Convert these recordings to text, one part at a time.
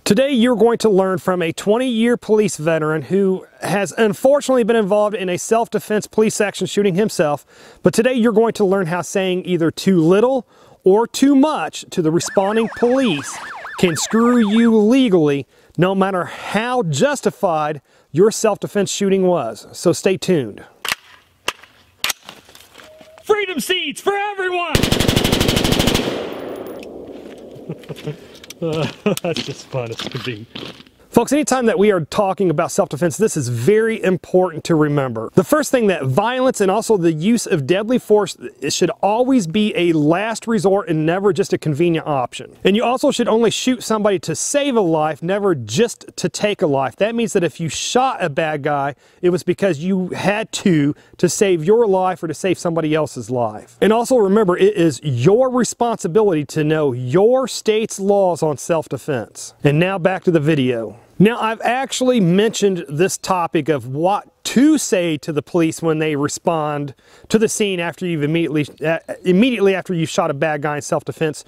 Today you're going to learn from a 20-year police veteran who has unfortunately been involved in a self-defense police action shooting himself, but today you're going to learn how saying either too little or too much to the responding police can screw you legally, no matter how justified your self-defense shooting was. So stay tuned. Freedom seats for everyone! That's just fun as can be. Folks, anytime that we are talking about self-defense, this is very important to remember. The first thing, that violence and also the use of deadly force, it should always be a last resort and never just a convenient option. And you also should only shoot somebody to save a life, never just to take a life. That means that if you shot a bad guy, it was because you had to save your life or to save somebody else's life. And also remember, it is your responsibility to know your state's laws on self-defense. And now back to the video. Now, I've actually mentioned this topic of what to say to the police when they respond to the scene after you've immediately after you've shot a bad guy in self-defense.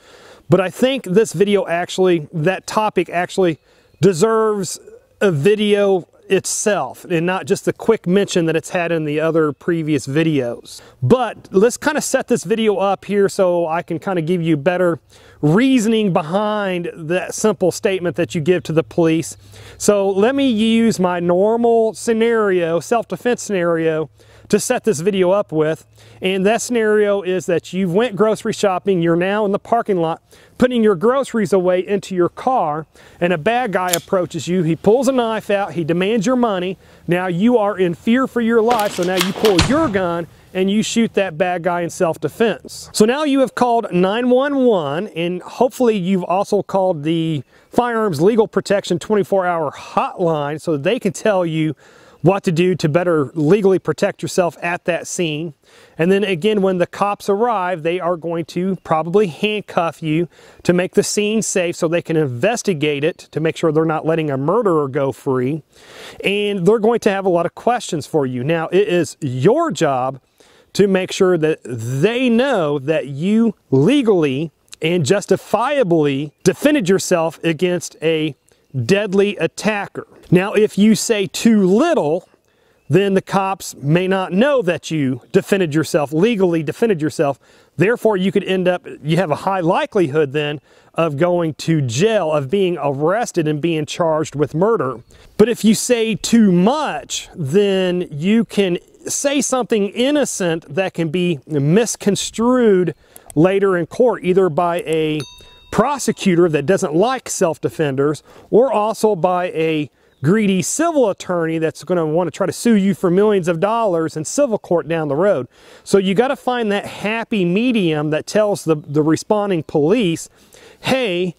But I think this video actually, that topic actually deserves a video itself and not just the quick mention that it's had in the other previous videos. But let's kind of set this video up here so I can kind of give you better reasoning behind that simple statement that you give to the police. So let me use my normal scenario, self-defense scenario, to set this video up with. And that scenario is that you went grocery shopping, you're now in the parking lot putting your groceries away into your car, and a bad guy approaches you. He pulls a knife out, he demands your money. Now you are in fear for your life, so now you pull your gun and you shoot that bad guy in self-defense. So now you have called 911, and hopefully you've also called the Firearms Legal Protection 24-hour hotline so they can tell you what to do to better legally protect yourself at that scene. And then again, when the cops arrive, they are going to probably handcuff you to make the scene safe so they can investigate it to make sure they're not letting a murderer go free. And they're going to have a lot of questions for you. Now, it is your job to make sure that they know that you legally and justifiably defended yourself against a deadly attacker. Now, if you say too little, then the cops may not know that you defended yourself, legally defended yourself. Therefore, you could end up, you have a high likelihood then of going to jail, of being arrested and being charged with murder. But if you say too much, then you can say something innocent that can be misconstrued later in court, either by a prosecutor that doesn't like self-defenders, or also by a greedy civil attorney that's going to want to try to sue you for millions of dollars in civil court down the road. So you got to find that happy medium that tells the responding police, hey,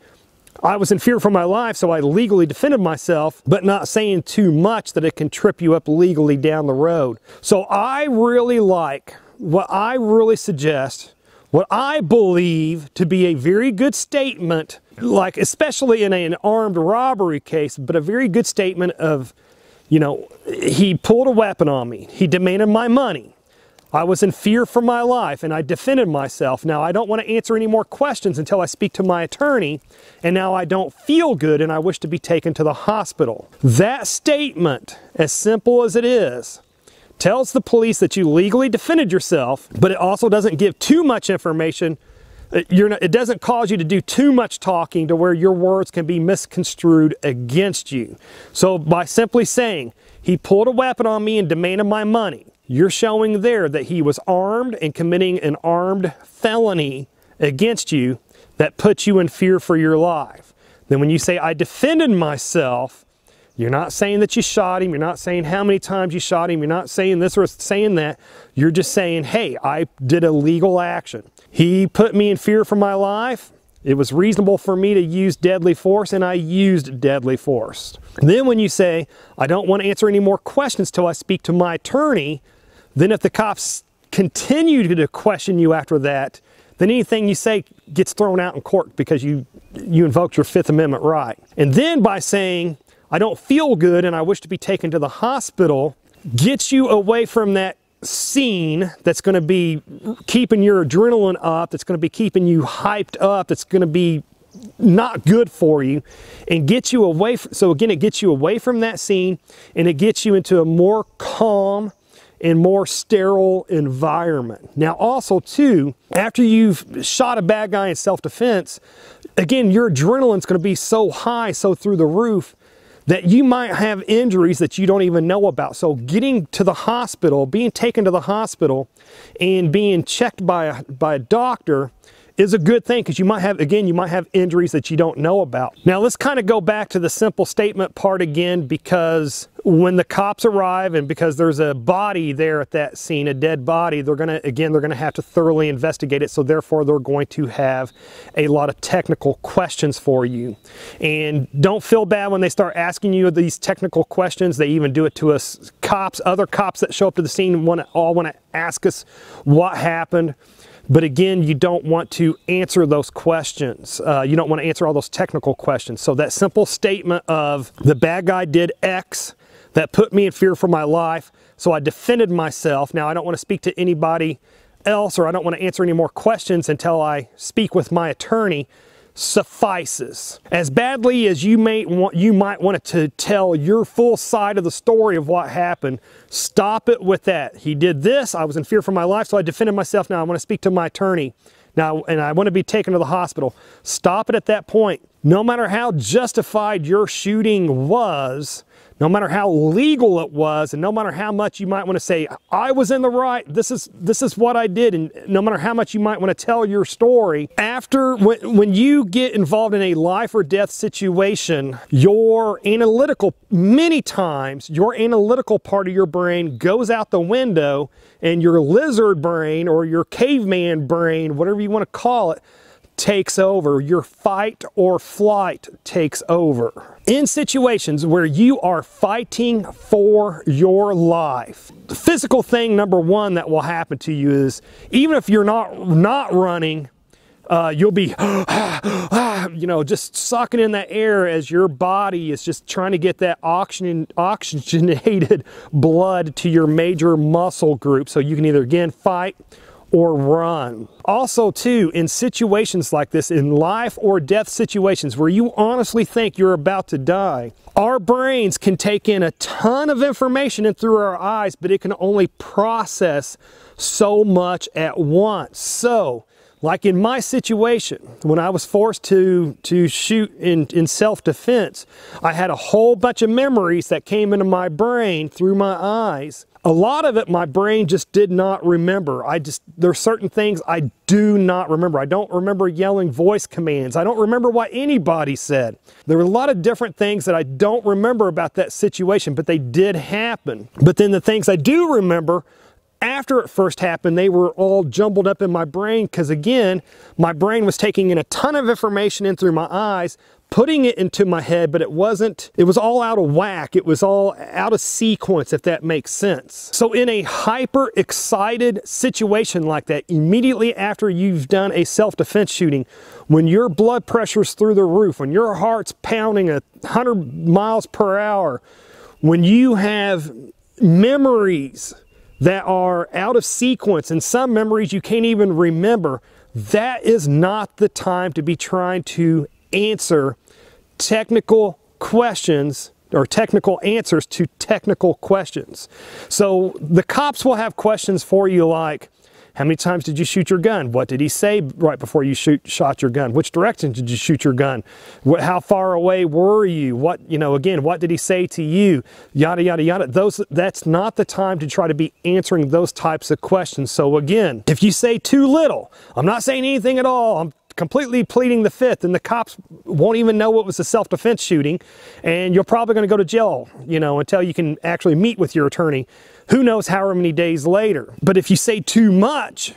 I was in fear for my life, so I legally defended myself, but not saying too much that it can trip you up legally down the road. So I really like, what I really suggest, what I believe to be a very good statement, like especially in an armed robbery case, but a very good statement of, you know, he pulled a weapon on me. He demanded my money. I was in fear for my life and I defended myself. Now I don't want to answer any more questions until I speak to my attorney, and now I don't feel good and I wish to be taken to the hospital. That statement, as simple as it is, tells the police that you legally defended yourself, but it also doesn't give too much information. It doesn't cause you to do too much talking to where your words can be misconstrued against you. So by simply saying, he pulled a weapon on me and demanded my money, you're showing there that he was armed and committing an armed felony against you that puts you in fear for your life. Then when you say, I defended myself, you're not saying that you shot him. You're not saying how many times you shot him. You're not saying this or saying that. You're just saying, hey, I did a legal action. He put me in fear for my life. It was reasonable for me to use deadly force, and I used deadly force. Then when you say, I don't want to answer any more questions till I speak to my attorney, then if the cops continue to question you after that, then anything you say gets thrown out in court because you invoked your Fifth Amendment right. And then by saying, I don't feel good and I wish to be taken to the hospital, gets you away from that scene that's going to be keeping your adrenaline up, that's going to be keeping you hyped up, that's going to be not good for you, and get you away. So again, it gets you away from that scene, and it gets you into a more calm and more sterile environment. Now also too, after you've shot a bad guy in self-defense, again, your adrenaline's gonna be so high, so through the roof, that you might have injuries that you don't even know about. So getting to the hospital, being taken to the hospital and being checked by a doctor is a good thing, because you might have, again, you might have injuries that you don't know about. Now let's kind of go back to the simple statement part again, because when the cops arrive and because there's a body there at that scene, a dead body, they're gonna have to thoroughly investigate it. So therefore they're going to have a lot of technical questions for you. And don't feel bad when they start asking you these technical questions. They even do it to us cops. Other cops that show up to the scene all want to ask us what happened. But again, you don't want to answer those questions. You don't want to answer all those technical questions. So that simple statement of the bad guy did X that put me in fear for my life, so I defended myself. Now I don't want to speak to anybody else, or I don't want to answer any more questions until I speak with my attorney, suffices. As badly as you might want to tell your full side of the story of what happened, stop it with that. He did this, I was in fear for my life, so I defended myself. Now I want to speak to my attorney. Now, and I want to be taken to the hospital. Stop it at that point. No matter how justified your shooting was, no matter how legal it was, and no matter how much you might want to say, I was in the right, this is what I did, and no matter how much you might want to tell your story, when you get involved in a life or death situation, many times, your analytical part of your brain goes out the window, and your lizard brain or your caveman brain, whatever you want to call it, takes over. Your fight or flight takes over. In situations where you are fighting for your life, the physical thing number one that will happen to you is, even if you're not running, you'll be just sucking in that air as your body is just trying to get that oxygenated blood to your major muscle group, so you can either again fight or run. Also too, in situations like this, in life or death situations where you honestly think you're about to die, our brains can take in a ton of information in through our eyes, but it can only process so much at once. So, like in my situation, when I was forced to shoot in self-defense, I had a whole bunch of memories that came into my brain through my eyes. A lot of it, my brain just did not remember. There's certain things I do not remember. I don't remember yelling voice commands. I don't remember what anybody said. There were a lot of different things that I don't remember about that situation, but they did happen. But then the things I do remember, after it first happened, they were all jumbled up in my brain, because again, my brain was taking in a ton of information in through my eyes, putting it into my head, but it was all out of whack. It was all out of sequence, if that makes sense. So in a hyper excited situation like that, immediately after you've done a self-defense shooting, when your blood pressure's through the roof, when your heart's pounding 100 miles per hour, when you have memories that are out of sequence, and some memories you can't even remember, that is not the time to be trying to answer technical questions or technical answers to technical questions. So the cops will have questions for you like, how many times did you shoot your gun? What did he say right before you shot your gun? Which direction did you shoot your gun? How far away were you? What did he say to you? Yada, yada, yada. That's not the time to try to be answering those types of questions. So again, if you say too little, I'm not saying anything at all, I'm completely pleading the fifth, and the cops won't even know it was a self-defense shooting, and you're probably going to go to jail, until you can actually meet with your attorney. Who knows however many days later. But if you say too much,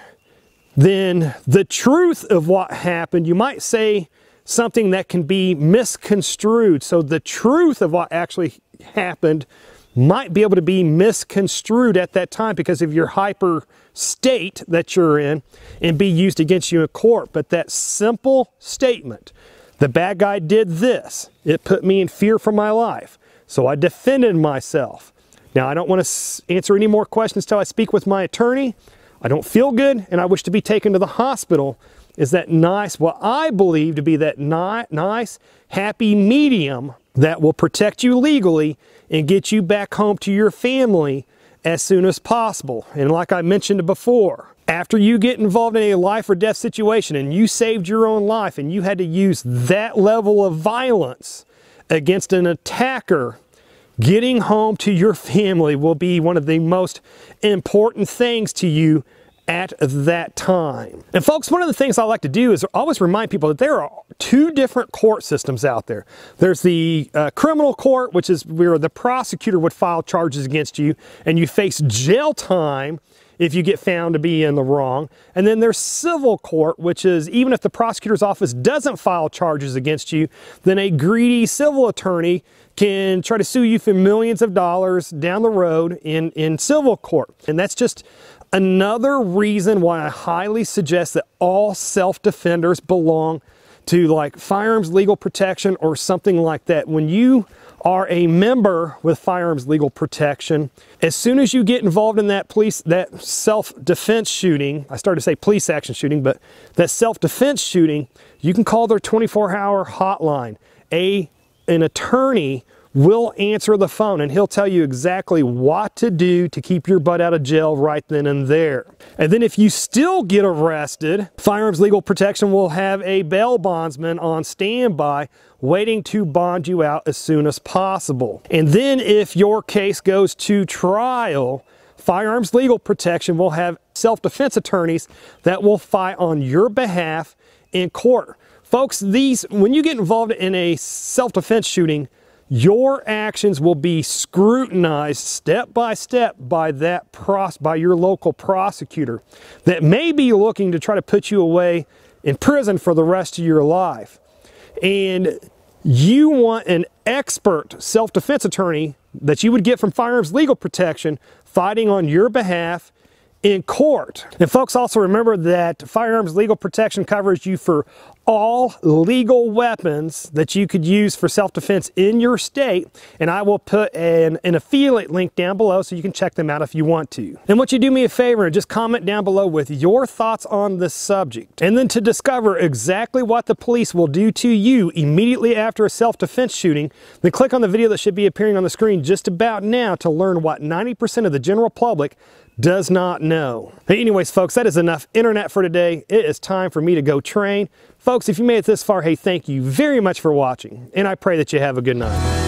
then the truth of what happened, you might say something that can be misconstrued. So the truth of what actually happened might be able to be misconstrued at that time because of your hyper state that you're in, and be used against you in court. But that simple statement, the bad guy did this, it put me in fear for my life, so I defended myself. Now, I don't want to answer any more questions till I speak with my attorney. I don't feel good, and I wish to be taken to the hospital. is that nice, what I believe to be that nice, happy medium that will protect you legally and get you back home to your family as soon as possible. And like I mentioned before, after you get involved in a life or death situation and you saved your own life and you had to use that level of violence against an attacker, getting home to your family will be one of the most important things to you at that time. And folks, one of the things I like to do is always remind people that there are two different court systems out there. There's the criminal court, which is where the prosecutor would file charges against you and you face jail time if you get found to be in the wrong. And then there's civil court, which is even if the prosecutor's office doesn't file charges against you, then a greedy civil attorney can try to sue you for millions of dollars down the road in civil court. And that's just another reason why I highly suggest that all self-defenders belong to like Firearms Legal Protection or something like that. When you are a member with Firearms Legal Protection, as soon as you get involved in that self-defense shooting, I started to say police action shooting, but that self-defense shooting, you can call their 24-hour hotline. An attorney will answer the phone and he'll tell you exactly what to do to keep your butt out of jail right then and there. And then if you still get arrested, Firearms Legal Protection will have a bail bondsman on standby waiting to bond you out as soon as possible. And then if your case goes to trial, Firearms Legal Protection will have self-defense attorneys that will fight on your behalf in court. Folks, when you get involved in a self-defense shooting, your actions will be scrutinized step by step by your local prosecutor that may be looking to try to put you away in prison for the rest of your life. And you want an expert self-defense attorney that you would get from Firearms Legal Protection fighting on your behalf in court. And folks, also remember that Firearms Legal Protection covers you for all legal weapons that you could use for self-defense in your state, and I will put an affiliate link down below so you can check them out if you want to. And would you do me a favor and just comment down below with your thoughts on this subject. And then to discover exactly what the police will do to you immediately after a self-defense shooting, then click on the video that should be appearing on the screen just about now to learn what 90% of the general public does not know. Anyways, folks, that is enough internet for today. It is time for me to go train. Folks, if you made it this far, hey, thank you very much for watching, and I pray that you have a good night.